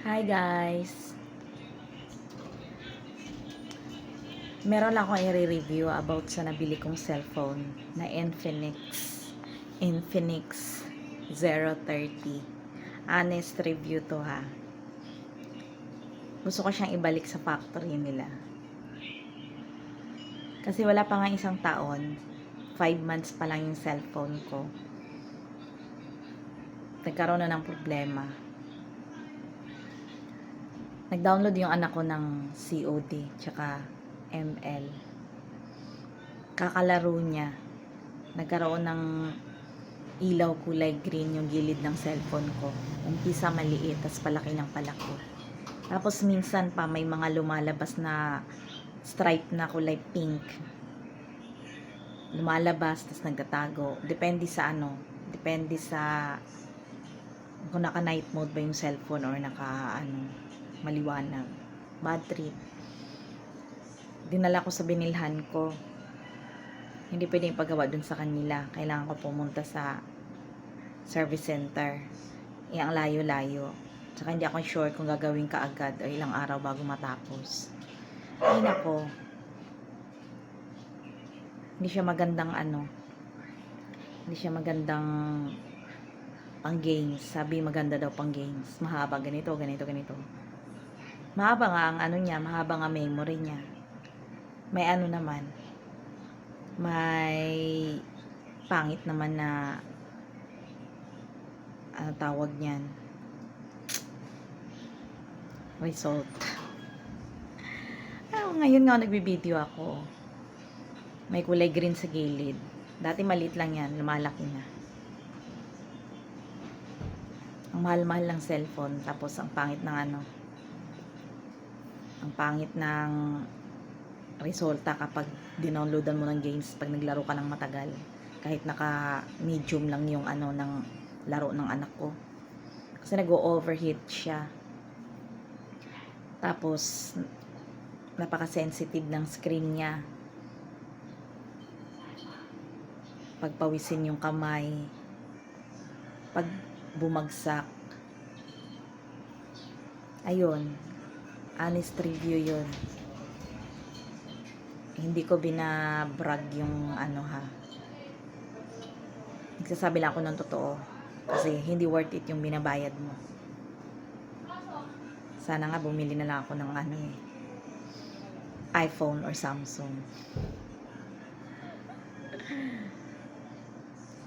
Hi guys! Meron lang akong i-review about sa nabili kong cellphone na Infinix 030. Honest review to ha. Gusto ko siyang ibalik sa factory nila. Kasi wala pa nga isang taon, 5 months pa lang yung cellphone ko. Nagkaroon na ng problema. Nag-download yung anak ko ng COD tsaka ML. Kakalaro niya. Nagkaroon ng ilaw kulay green yung gilid ng cellphone ko. Umpisa maliit, tas palaki ng palaki. Tapos minsan pa may mga lumalabas na stripe na kulay pink. Lumalabas, tas nagtatago. Depende sa depende sa kung naka night mode ba yung cellphone or naka maliwanag. Bad trip. Dinala ko sa binilhan ko. Hindi pwedeng ipagawa dun sa kanila. Kailangan ko pumunta sa service center. Ang layo-layo. Tsaka hindi ako sure kung gagawin ka agad o ilang araw bago matapos. Ay nako. Hindi siya magandang Hindi siya magandang pang games. Sabi maganda daw pang games. Mahaba ganito, ganito, ganito. Mahaba nga ang niya, mahaba nga memory niya. May naman. May pangit naman na tawag niyan, result. Ngayon nga nagbibideo ako, may kulay green sa gilid. Dati maliit lang yan, lumalaki na. Ang mahal-mahal ng cellphone, tapos ang pangit ng ang pangit ng resulta kapag dinownloadan mo ng games pag naglaro ka ng matagal, kahit naka medium lang yung ng laro ng anak ko, kasi nag-overheat siya. Tapos napaka-sensitive ng screen niya. Pagpawisin yung kamay, pag bumagsak, ayun, honest review yun. Hindi ko binabrag yung ha. Nagsasabi lang ako ng totoo. Kasi hindi worth it yung binabayad mo. Sana nga bumili na lang ako ng iPhone or Samsung.